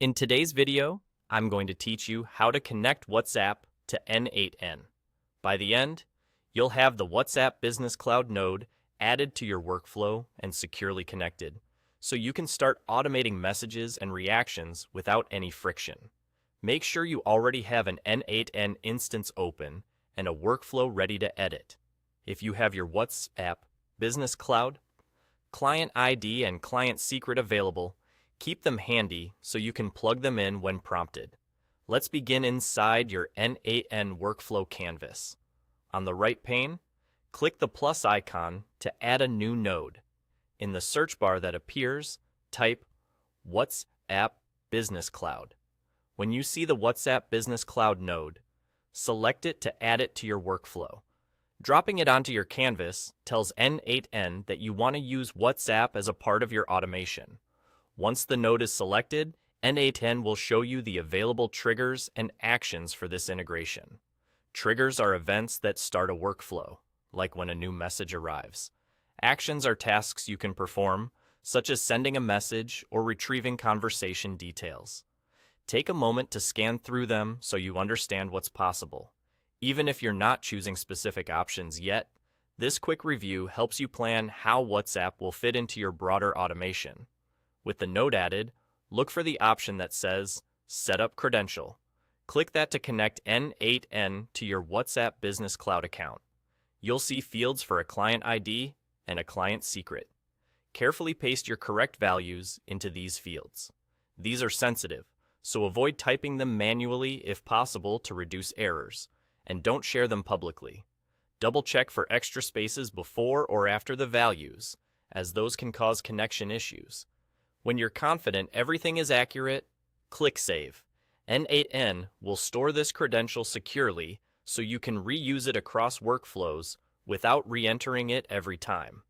In today's video, I'm going to teach you how to connect WhatsApp to n8n. By the end, you'll have the WhatsApp Business Cloud node added to your workflow and securely connected, so you can start automating messages and reactions without any friction. Make sure you already have an n8n instance open and a workflow ready to edit. If you have your WhatsApp Business Cloud, client ID and client secret available, keep them handy so you can plug them in when prompted. Let's begin inside your n8n workflow canvas. On the right pane, click the plus icon to add a new node. In the search bar that appears, type WhatsApp Business Cloud. When you see the WhatsApp Business Cloud node, select it to add it to your workflow. Dropping it onto your canvas tells n8n that you want to use WhatsApp as a part of your automation. Once the node is selected, n8n will show you the available triggers and actions for this integration. Triggers are events that start a workflow, like when a new message arrives. Actions are tasks you can perform, such as sending a message or retrieving conversation details. Take a moment to scan through them so you understand what's possible. Even if you're not choosing specific options yet, this quick review helps you plan how WhatsApp will fit into your broader automation. With the node added, look for the option that says Set up Credential. Click that to connect n8n to your WhatsApp Business Cloud account. You'll see fields for a client ID and a client secret. Carefully paste your correct values into these fields. These are sensitive, so avoid typing them manually if possible to reduce errors, and don't share them publicly. Double-check for extra spaces before or after the values, as those can cause connection issues. When you're confident everything is accurate, click Save. n8n will store this credential securely so you can reuse it across workflows without re-entering it every time.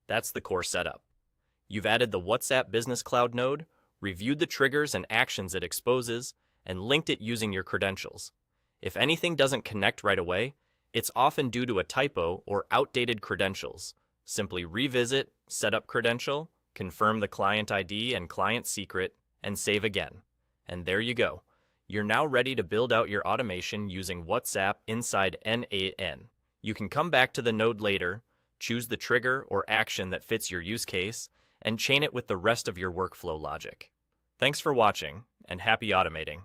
That's the core setup. You've added the WhatsApp Business Cloud node, reviewed the triggers and actions it exposes, and linked it using your credentials. If anything doesn't connect right away, it's often due to a typo or outdated credentials. Simply revisit, set up credential, confirm the client ID and client secret, and save again. And there you go. You're now ready to build out your automation using WhatsApp inside n8n. You can come back to the node later, choose the trigger or action that fits your use case, and chain it with the rest of your workflow logic. Thanks for watching, and happy automating.